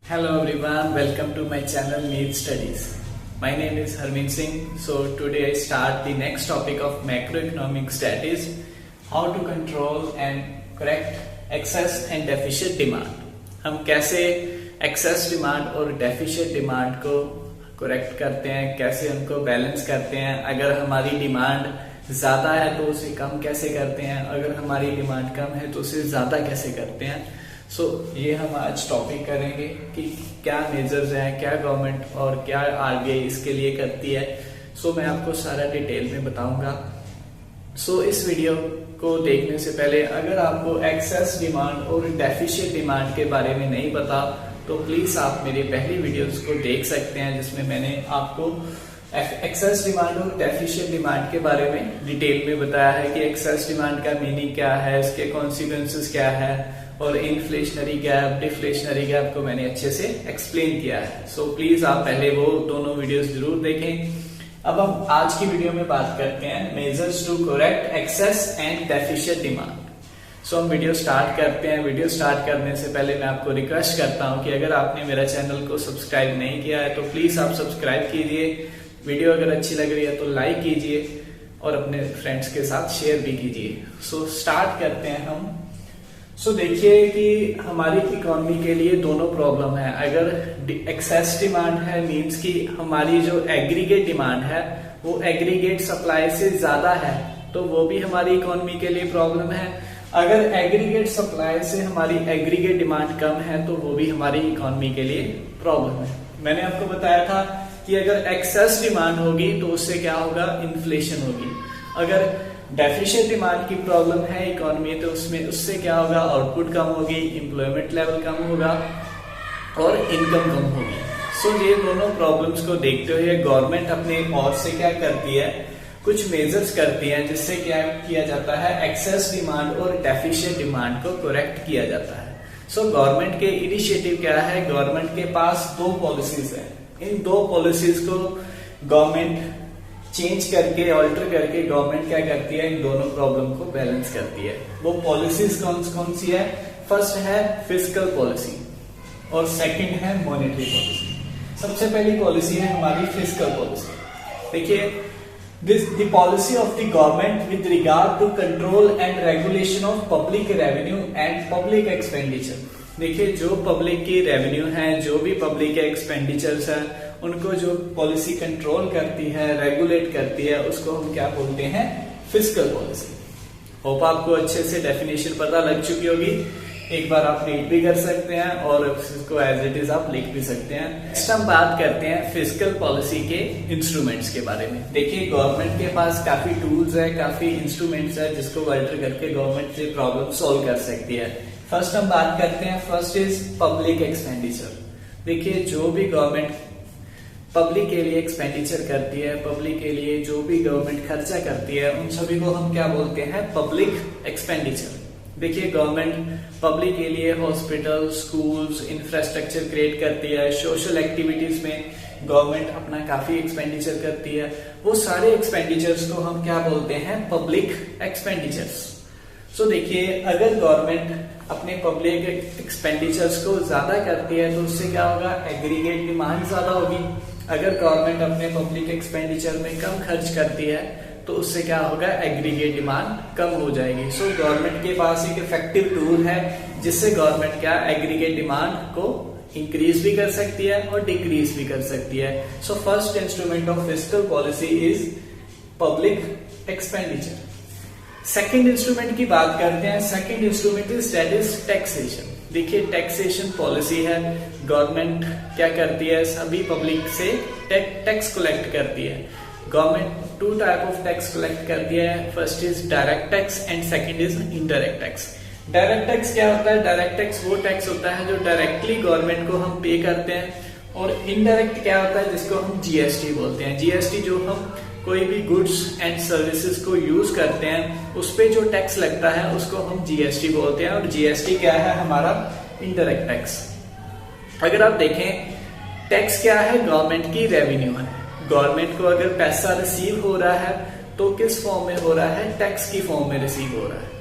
Hello everyone, welcome to my channel Need Studies. My name is Harmeet Singh. So today I start the next topic of macroeconomics, that is how to control and correct excess and deficit demand. हम कैसे excess demand और deficit demand को correct करते हैं, कैसे उनको balance करते हैं, अगर हमारी demand ज्यादा है तो उसे कम कैसे करते हैं, अगर हमारी डिमांड कम है तो उसे ज्यादा कैसे करते हैं। ये हम आज टॉपिक करेंगे कि क्या मेजर्स हैं, क्या गवर्नमेंट और क्या आरबीआई इसके लिए करती है। मैं आपको सारा डिटेल में बताऊंगा। इस वीडियो को देखने से पहले अगर आपको एक्सेस डिमांड और डेफिशिएट डिमांड के बारे में नहीं पता तो प्लीज आप मेरी पहली वीडियोस को देख सकते हैं, जिसमें मैंने आपको एक्सेस डिमांड और डेफिशिएट डिमांड के बारे में डिटेल में बताया है कि एक्सेस डिमांड का मीनिंग क्या है, इसके कॉन्सिक्वेंसेस क्या है और इन्फ्लेशनरी गैप, डिफ्लेशनरी गैप को मैंने अच्छे से एक्सप्लेन किया है। प्लीज आप पहले वो दोनों वीडियोस जरूर देखें। अब हम आज की वीडियो में बात करते हैं measures to correct excess and deficient demand. हम वीडियो स्टार्ट करते हैं। वीडियो स्टार्ट करने से पहले मैं आपको रिक्वेस्ट करता हूं कि अगर आपने मेरा चैनल को सब्सक्राइब नहीं किया है तो प्लीज आप सब्सक्राइब कीजिए। वीडियो अगर अच्छी लग रही है तो लाइक कीजिए और अपने फ्रेंड्स के साथ शेयर भी कीजिए। स्टार्ट करते हैं हम। देखिए कि हमारी इकोनॉमी के लिए दोनों प्रॉब्लम है। अगर एक्सेस डिमांड है मींस कि हमारी जो एग्रीगेट डिमांड है वो एग्रीगेट सप्लाई से ज्यादा है तो वो भी हमारी इकोनॉमी के लिए प्रॉब्लम है। अगर एग्रीगेट सप्लाई से हमारी एग्रीगेट डिमांड कम है तो वो भी हमारी इकोनॉमी के लिए प्रॉब्लम है। मैंने आपको बताया था कि अगर एक्सेस डिमांड होगी तो उससे क्या होगा, इन्फ्लेशन होगी। अगर डेफिशिएट डिमांड की प्रॉब्लम है इकोनॉमी तो उससे क्या होगा, आउटपुट कम होगी, एम्प्लॉयमेंट लेवल कम होगा और इनकम कम होगी। ये दोनों प्रॉब्लम्स को देखते हुए गवर्नमेंट अपने ओर से क्या करती है, कुछ मेजर्स करती है जिससे क्या किया जाता है, एक्सेस डिमांड और डेफिशिएट डिमांड को करेक्ट किया जाता है। गवर्नमेंट के इनिशिएटिव क्या है, गवर्नमेंट के पास दो पॉलिसीज है। इन दो पॉलिसीज को गवर्नमेंट चेंज करके, ऑल्टर करके गवर्नमेंट क्या करती है, इन दोनों प्रॉब्लम को बैलेंस करती है। वो पॉलिसीज कौन सी है? फर्स्ट है फिस्कल पॉलिसी और सेकंड है मॉनेटरी पॉलिसी। सबसे पहली पॉलिसी है हमारी फिस्कल पॉलिसी। देखिए, the policy of the government with regard to control and regulation of public revenue and public expenditure। देखिए, जो पब्लिक की रेवेन्यू है, जो भी पब्लिक के एक्सपेंडिचर्स है, उनको जो पॉलिसी कंट्रोल करती है, रेगुलेट करती है, उसको हम क्या बोलते हैं, फिस्कल पॉलिसी। होप आपको अच्छे से डेफिनेशन पता लग चुकी होगी। एक बार आप रीड भी कर सकते हैं और इसको एज इट इज आप लिख भी सकते हैं। नेक्स्ट हम बात करते हैं फिस्कल पॉलिसी के इंस्ट्रूमेंट्स के बारे में। देखिए, गवर्नमेंट के पास काफी टूल्स है, काफी इंस्ट्रूमेंट्स है जिसको अल्टर करके गवर्नमेंट ये प्रॉब्लम सॉल्व कर सकती है। फर्स्ट हम बात करते हैं, फर्स्ट इज पब्लिक एक्सपेंडिचर। देखिए, जो भी गवर्नमेंट पब्लिक के लिए एक्सपेंडिचर करती है, पब्लिक के लिए जो भी गवर्नमेंट खर्चा करती है, उन सभी को हम क्या बोलते हैं, पब्लिक एक्सपेंडिचर। देखिए, गवर्नमेंट पब्लिक के लिए हॉस्पिटल, स्कूल्स, इंफ्रास्ट्रक्चर क्रिएट करती है, सोशल एक्टिविटीज में गवर्नमेंट अपना काफी एक्सपेंडिचर करती है। वो सारे एक्सपेंडिचर्स को हम क्या बोलते हैं, पब्लिक एक्सपेंडिचर्स। देखिए, अगर गवर्नमेंट अपने पब्लिक एक्सपेंडिचर्स को ज्यादा करती है तो उससे क्या होगा, एग्रीगेट डिमांड ज्यादा होगी। अगर गवर्नमेंट अपने पब्लिक एक्सपेंडिचर में कम खर्च करती है तो उससे क्या होगा, एग्रीगेट डिमांड कम हो जाएगी। गवर्नमेंट के पास एक इफेक्टिव टूल है जिससे गवर्नमेंट क्या एग्रीगेट डिमांड को इंक्रीज भी कर सकती है और डिक्रीज भी कर सकती है। First instrument of fiscal policy is public expenditure. Second instrument की बात करते हैं। Second instrument is that is taxation. देखिए, टैक्सेशन पॉलिसी है, गवर्नमेंट क्या करती है, सभी पब्लिक से टैक्स कलेक्ट करती है। Government two type of tax collect करती है। First is direct tax and second is indirect tax. Direct tax क्या होता है, डायरेक्ट टैक्स वो टैक्स होता है जो डायरेक्टली गवर्नमेंट को हम पे करते हैं, और इनडायरेक्ट क्या होता है जिसको हम जीएसटी बोलते हैं। जीएसटी जो हम कोई भी गुड्स एंड सर्विसेज को यूज करते हैं उस पे जो टैक्स लगता है उसको हम जीएसटी बोलते हैं, और जीएसटी क्या है, हमारा इनडायरेक्ट टैक्स। अगर आप देखें, टैक्स क्या है, गवर्नमेंट की रेवेन्यू है। गवर्नमेंट को अगर पैसा रिसीव हो रहा है तो किस फॉर्म में हो रहा है, टैक्स की फॉर्म में रिसीव हो रहा है।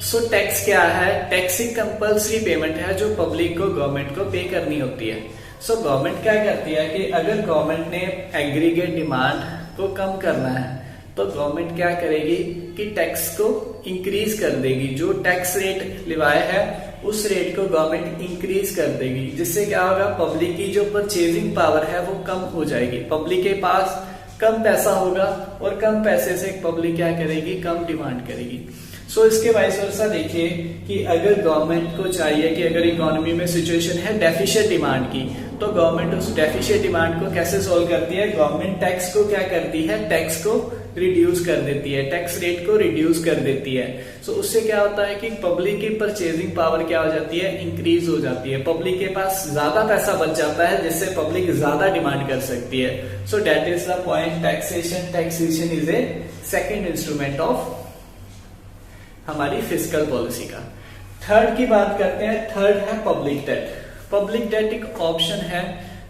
सो टैक्स क्या है? टैक्स एक कंपल्सरी पेमेंट है जो पब्लिक को, गवर्नमेंट को पे करनी होती है। सो गवर्नमेंट क्या करती है कि अगर गवर्नमेंट ने एग्रीगेट डिमांड को कम करना है तो गवर्नमेंट क्या करेगी कि टैक्स को इंक्रीज कर देगी। जो टैक्स रेट लिवाया है उस रेट को गवर्नमेंट इंक्रीज कर देगी, जिससे क्या होगा, पब्लिक की जो परचेजिंग पावर है वो कम हो जाएगी। पब्लिक के पास कम पैसा होगा और कम पैसे से पब्लिक क्या करेगी, कम डिमांड करेगी। सो इसके वाइस वर्सा देखिए कि अगर गवर्नमेंट को चाहिए कि अगर इकोनॉमी में सिचुएशन है डेफिशिएंट डिमांड की, तो गवर्नमेंट उस डेफिशिएंट डिमांड को कैसे सोल्व करती है? गवर्नमेंट टैक्स को क्या करती है, टैक्स को रिड्यूस कर देती है, टैक्स रेट को रिड्यूस कर देती है। सो उससे क्या होता है कि पब्लिक की परचेजिंग पावर क्या हो जाती है, इंक्रीज हो जाती है। पब्लिक के पास ज्यादा पैसा बच जाता है जिससे पब्लिक ज्यादा डिमांड कर सकती है। So that is the point, taxation. Taxation is a second instrument of हमारी फिस्कल पॉलिसी का। थर्ड की बात करते हैं। थर्ड है पब्लिक डेट। पब्लिक डेट एक ऑप्शन है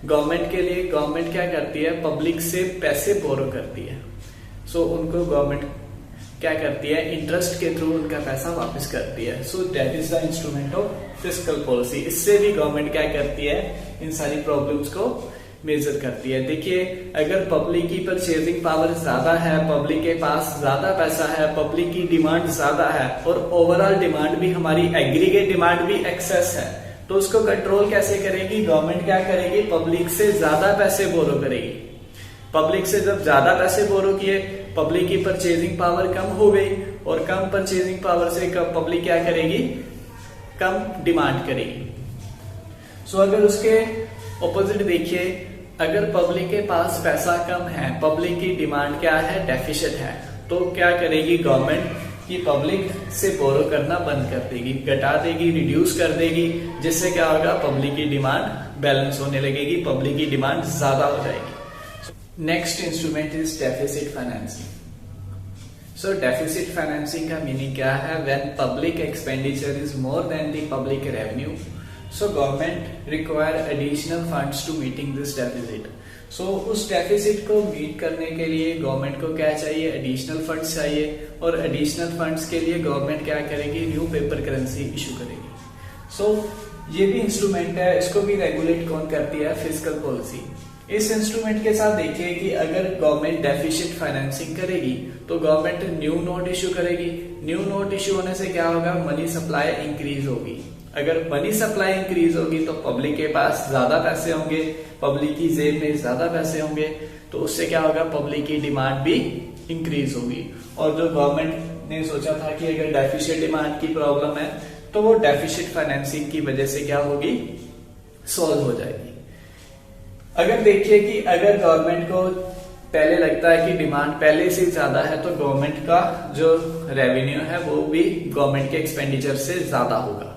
गवर्नमेंट के लिए। गवर्नमेंट क्या करती है, पब्लिक से पैसे बोरो करती है। सो उनको गवर्नमेंट क्या करती है, इंटरेस्ट के थ्रू उनका पैसा वापस करती है। So that is the instrument of fiscal policy. इससे भी गवर्नमेंट क्या करती है, इन सारी प्रॉब्लम्स को मेजर करती है। देखिए अगर पब्लिक की परचेजिंग पावर ज्यादा है, पब्लिक के पास ज्यादा पैसा है, पब्लिक की डिमांड ज्यादा है और ओवरऑल डिमांड भी हमारी एग्रीगेट डिमांड भी एक्सेस है, तो उसको कंट्रोल कैसे करेगी गवर्नमेंट? क्या करेगी, पब्लिक से ज्यादा पैसे बोरो करेगी। पब्लिक से जब ज्यादा पैसे बोरो किए, पब्लिक की परचेजिंग पावर कम हो गई और कम परचेजिंग पावर से पब्लिक क्या करेगी, कम डिमांड करेगी। सो अगर उसके ऑपोजिट देखिए, अगर पब्लिक के पास पैसा कम है, पब्लिक की डिमांड क्या है, डेफिशिएंट है, तो क्या करेगी गवर्नमेंट कि पब्लिक से बोरो करना बंद कर देगी, घटा देगी, रिड्यूस कर देगी, जिससे क्या होगा, पब्लिक की डिमांड बैलेंस होने लगेगी, पब्लिक की डिमांड ज्यादा हो जाएगी। Next instrument is deficit financing. So deficit financing का मीनिंग क्या है? When public expenditure is more than the public revenue, so government require additional funds to meeting this deficit. so उस डेफिसिट को meet करने के लिए गवर्नमेंट को क्या चाहिए, एडिशनल फंड्स चाहिए, और एडिशनल फंड्स के लिए गवर्नमेंट क्या करेगी, न्यू पेपर करेंसी इशू करेगी। सो ये भी इंस्ट्रूमेंट है, इसको भी रेगुलेट कौन करती है, फिस्कल पॉलिसी। इस इंस्ट्रूमेंट के साथ देखिए कि अगर गवर्नमेंट डेफिसिट फाइनेंसिंग करेगी तो गवर्नमेंट न्यू नोट इशू करेगी। न्यू नोट इशू होने से क्या होगा, मनी सप्लाई इंक्रीज होगी। अगर मनी सप्लाई इंक्रीज होगी तो पब्लिक के पास ज्यादा पैसे होंगे, पब्लिक की जेब में ज्यादा पैसे होंगे, तो उससे क्या होगा, पब्लिक की डिमांड भी इंक्रीज होगी। और जो गवर्नमेंट ने सोचा था कि अगर डेफिशिएंट डिमांड की प्रॉब्लम है तो वो डेफिशिएंट फाइनेंसिंग की वजह से क्या होगी, सॉल्व हो जाएगी। अगर देखिए कि अगर गवर्नमेंट को पहले लगता है कि डिमांड पहले से ज्यादा है तो गवर्नमेंट का जो रेवेन्यू है वो भी गवर्नमेंट के एक्सपेंडिचर से ज्यादा होगा।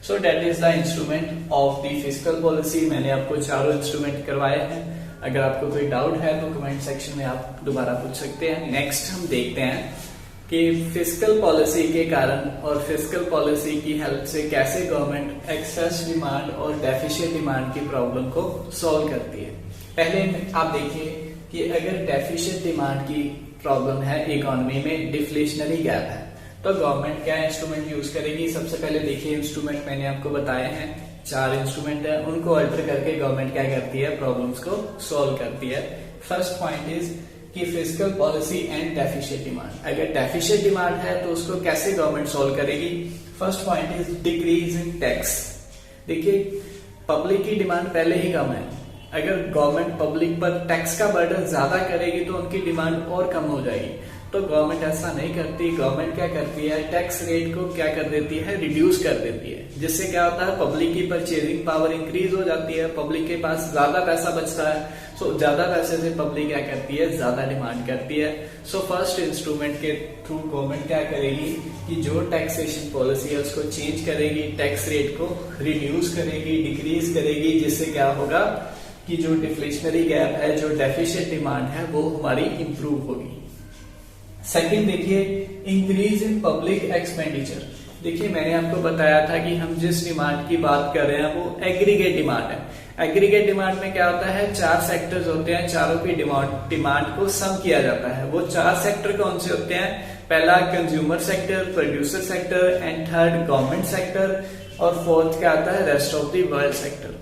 So debt is the instrument of the fiscal policy. मैंने आपको चारों इंस्ट्रूमेंट करवाए हैं। अगर आपको कोई डाउट है तो कमेंट सेक्शन में आप दोबारा पूछ सकते हैं। नेक्स्ट हम देखते हैं कि फिस्कल पॉलिसी के कारण और फिस्कल पॉलिसी की हेल्प से कैसे गवर्नमेंट एक्सेस डिमांड और डेफिशिएंट डिमांड की प्रॉब्लम को सॉल्व करती है। पहले आप देखिए कि अगर डेफिशिएंट डिमांड की प्रॉब्लम है इकोनॉमी में, डिफ्लेशनरी गैप है, तो गवर्नमेंट क्या इंस्ट्रूमेंट यूज करेगी। सबसे पहले देखिए इंस्ट्रूमेंट मैंने आपको बताए हैं, 4 इंस्ट्रूमेंट है, उनको अल्टर करके गवर्नमेंट क्या करती है, प्रॉब्लम्स को सॉल्व करती है। फर्स्ट पॉइंट इज कि fiscal policy and deficient demand. अगर डेफिशिएंट डिमांड है तो उसको कैसे गवर्नमेंट सॉल्व करेगी। First point is decrease in tax. देखिए पब्लिक की डिमांड पहले ही कम है, अगर गवर्नमेंट पब्लिक पर टैक्स का बर्डन ज्यादा करेगी तो उनकी डिमांड और कम हो जाएगी। तो गवर्नमेंट ऐसा नहीं करती। गवर्नमेंट क्या करती है, टैक्स रेट को क्या कर देती है, रिड्यूस कर देती है, जिससे क्या होता है, पब्लिक की परचेजिंग पावर इंक्रीज हो जाती है, पब्लिक के पास ज्यादा पैसा बचता है। सो ज्यादा पैसे से पब्लिक क्या करती है, ज्यादा डिमांड करती है। सो फर्स्ट इंस्ट्रूमेंट के थ्रू गवर्नमेंट क्या करेगी कि जो टैक्सेशन पॉलिसी है उसको चेंज करेगी, टैक्स रेट को रिड्यूस करेगी, डिक्रीज करेगी, जिससे क्या होगा कि जो डिफ्लेशनरी गैप है, जो डेफिशिएंट डिमांड है, वो हमारी इंप्रूव होगी। सेकंड देखिए इंक्रीज इन पब्लिक एक्सपेंडिचर। देखिए मैंने आपको बताया था कि हम जिस डिमांड की बात कर रहे हैं वो एग्रीगेट डिमांड है। एग्रीगेट डिमांड में क्या होता है, 4 सेक्टर्स होते हैं, चारों की डिमांड को सम किया जाता है। वो 4 सेक्टर कौन से होते हैं, पहला consumer sector, producer sector and third government sector और फोर्थ क्या आता है rest of the world sector.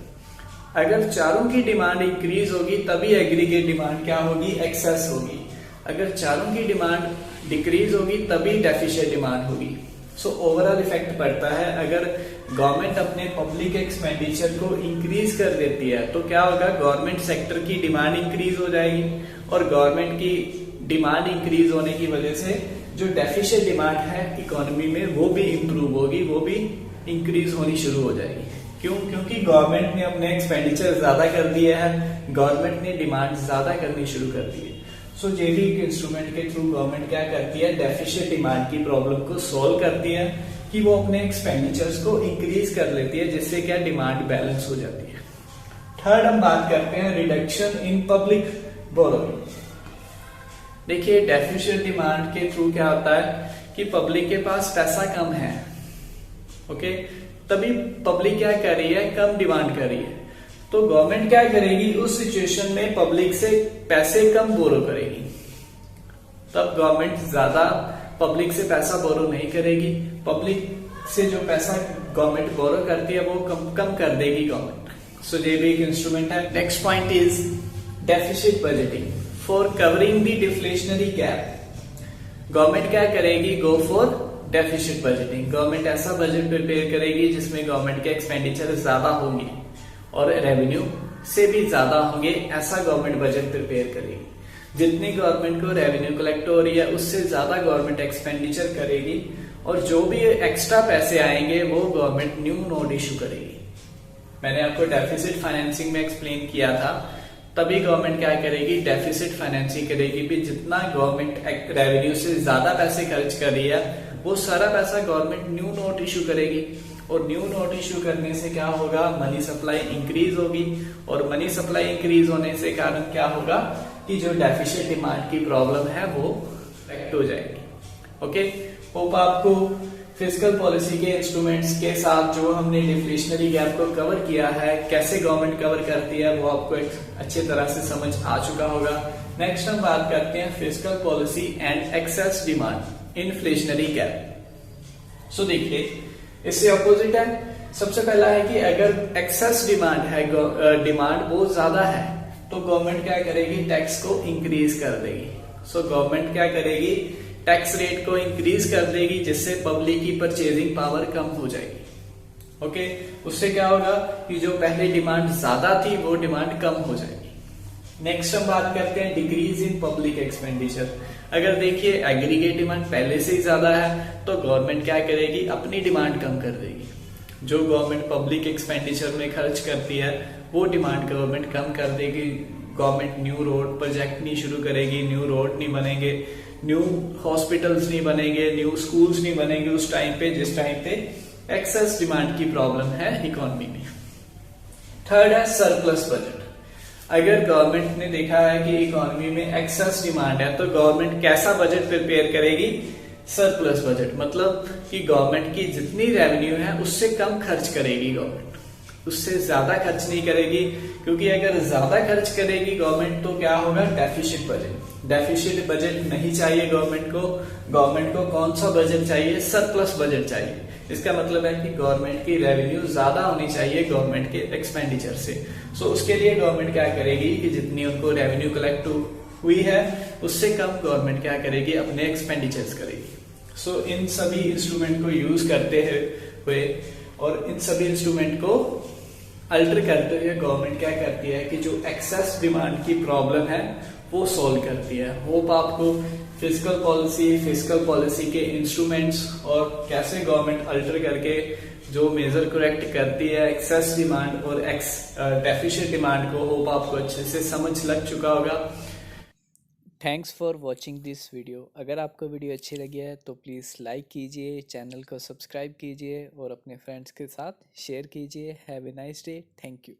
अगर चारों की डिमांड इंक्रीज होगी तभी एग्रीगेट डिमांड क्या होगी, एक्सेस होगी। अगर चारों की डिमांड डिक्रीज होगी तभी डेफिशिएंट डिमांड होगी। सो ओवरऑल इफेक्ट पड़ता है। अगर गवर्नमेंट अपने पब्लिक एक्सपेंडिचर को इंक्रीज कर देती है तो क्या होगा, गवर्नमेंट सेक्टर की डिमांड इंक्रीज हो जाएगी और गवर्नमेंट की डिमांड इंक्रीज होने की वजह से जो डेफिशिएंट डिमांड है इकोनॉमी में वो भी इंप्रूव होगी, वो भी इंक्रीज होनी शुरू हो जाएगी। क्यों? क्योंकि गवर्नमेंट ने अपने एक्सपेंडिचर ज्यादा कर दिए हैं, गवर्नमेंट ने डिमांड ज्यादा करनी शुरू कर दी है। सो जेडी इंस्ट्रूमेंट के थ्रू गवर्नमेंट क्या करती है, डेफिशिएंट डिमांड की प्रॉब्लम को सोल्व करती है कि वो अपने एक्सपेंडिचर्स को इंक्रीज कर लेती है, जिससे क्या डिमांड बैलेंस हो जाती है। थर्ड हम बात करते हैं रिडक्शन इन पब्लिक बोरोइंग। देखिए डेफिशिएंट डिमांड के थ्रू क्या होता है कि पब्लिक के पास पैसा कम है, ओके, तभी पब्लिक क्या कर रही है, कम डिमांड कर रही है। तो गवर्नमेंट क्या करेगी, उस सिचुएशन में पब्लिक से पैसे कम बोरो करेगी। तब गवर्नमेंट ज्यादा पब्लिक से पैसा बोरो नहीं करेगी, पब्लिक से जो पैसा गवर्नमेंट बोरो करती है वो कम कर देगी गवर्नमेंट। सो ये भी एक इंस्ट्रूमेंट है। Next point is deficit budgeting for covering the deflationary gap. Government क्या करेगी, go for deficit budgeting. Government ऐसा बजट प्रिपेयर करेगी जिसमें गवर्नमेंट के एक्सपेंडिचर ज्यादा होंगे और रेवेन्यू से भी ज्यादा होंगे, ऐसा गवर्नमेंट बजट प्रिपेयर करेगी। जितनी गवर्नमेंट को रेवेन्यू कलेक्ट हो रही है उससे ज्यादा गवर्नमेंट एक्सपेंडिचर करेगी और जो भी एक्स्ट्रा पैसे आएंगे वो गवर्नमेंट न्यू नोट इशू करेगी। मैंने आपको डेफिसिट फाइनेंसिंग में एक्सप्लेन किया था, तभी गवर्नमेंट क्या करेगी, डेफिसिट फाइनेंसिंग करेगी भी जितना गवर्नमेंट रेवेन्यू से ज्यादा पैसे खर्च कर रही है वो सारा पैसा गवर्नमेंट न्यू नोट इशू करेगी और न्यू नोट इशू करने से क्या होगा, मनी सप्लाई इंक्रीज होगी और मनी सप्लाई इंक्रीज होने से कारण क्या होगा कि जो डेफिशिएंट डिमांड की प्रॉब्लम है वो करेक्ट हो जाएगी। ओके, होप आपको फिस्कल पॉलिसी के इंस्ट्रूमेंट्स के साथ जो हमने डिफ्लेशनरी गैप को कवर किया है, कैसे गवर्नमेंट कवर करती है, वो आपको एक अच्छी तरह से समझ आ चुका होगा। नेक्स्ट हम बात करते हैं fiscal policy and excess demand inflationary gap. So देखिए इससे अपोजिट है। सबसे पहला है कि अगर एक्सेस डिमांड है, डिमांड बहुत ज्यादा है, तो गवर्नमेंट क्या करेगी, टैक्स को इंक्रीज कर देगी। सो गवर्नमेंट क्या करेगी, टैक्स रेट को इंक्रीज कर देगी जिससे पब्लिक की परचेजिंग पावर कम हो जाएगी। ओके, उससे क्या होगा कि जो पहले डिमांड ज्यादा थी वो डिमांड कम हो जाएगी। नेक्स्ट हम बात करते हैं डिक्रीज इन पब्लिक एक्सपेंडिचर। अगर देखिए एग्रीगेट डिमांड पहले से ही ज्यादा है तो गवर्नमेंट क्या करेगी, अपनी डिमांड कम कर देगी। जो गवर्नमेंट पब्लिक एक्सपेंडिचर में खर्च करती है वो डिमांड गवर्नमेंट कम कर देगी। गवर्नमेंट न्यू रोड प्रोजेक्ट नहीं शुरू करेगी, न्यू रोड नहीं बनेंगे, न्यू हॉस्पिटल्स नहीं बनेंगे, न्यू स्कूल्स नहीं बनेंगे उस टाइम पे जिस टाइम पे एक्सेस डिमांड की प्रॉब्लम है इकोनॉमी में। थर्ड है सरप्लस बजट। अगर गवर्नमेंट ने देखा है कि इकोनॉमी में एक्सेस डिमांड है तो गवर्नमेंट कैसा बजट प्रिपेयर करेगी, सरप्लस बजट। मतलब कि गवर्नमेंट की जितनी रेवेन्यू है उससे कम खर्च करेगी गवर्नमेंट, उससे ज्यादा खर्च नहीं करेगी। क्योंकि अगर ज्यादा खर्च करेगी गवर्नमेंट तो क्या होगा, डेफिशिएंट बजट। डेफिशिएंट बजट नहीं चाहिए गवर्नमेंट को। गवर्नमेंट को कौन सा बजट चाहिए, सरप्लस बजट चाहिए। इसका मतलब है कि गवर्नमेंट की रेवेन्यू ज्यादा होनी चाहिए गवर्नमेंट के एक्सपेंडिचर से। सो उसके लिए गवर्नमेंट क्या करेगी कि जितनी उनको रेवेन्यू कलेक्ट हुई है उससे कम गवर्नमेंट क्या करेगी, अपने एक्सपेंडिचर्स करेगी। सो इन सभी इंस्ट्रूमेंट को यूज करते हुए और इन सभी इंस्ट्रूमेंट को अल्टर करते हुए गवर्नमेंट क्या करती है कि जो एक्सेस डिमांड की प्रॉब्लम है वो सोल्व करती है। होप आपको फिस्कल पॉलिसी के इंस्ट्रूमेंट्स और कैसे गवर्नमेंट अल्टर करके जो मेजर करेक्ट करती है एक्सेस डिमांड और डेफिशिएंट डिमांड को, होप आपको अच्छे से समझ लग चुका होगा। Thanks for watching this video. अगर आपको वीडियो अच्छी लगी है तो प्लीज़ लाइक कीजिए, चैनल को सब्सक्राइब कीजिए और अपने फ्रेंड्स के साथ शेयर कीजिए। Have a nice day. Thank you.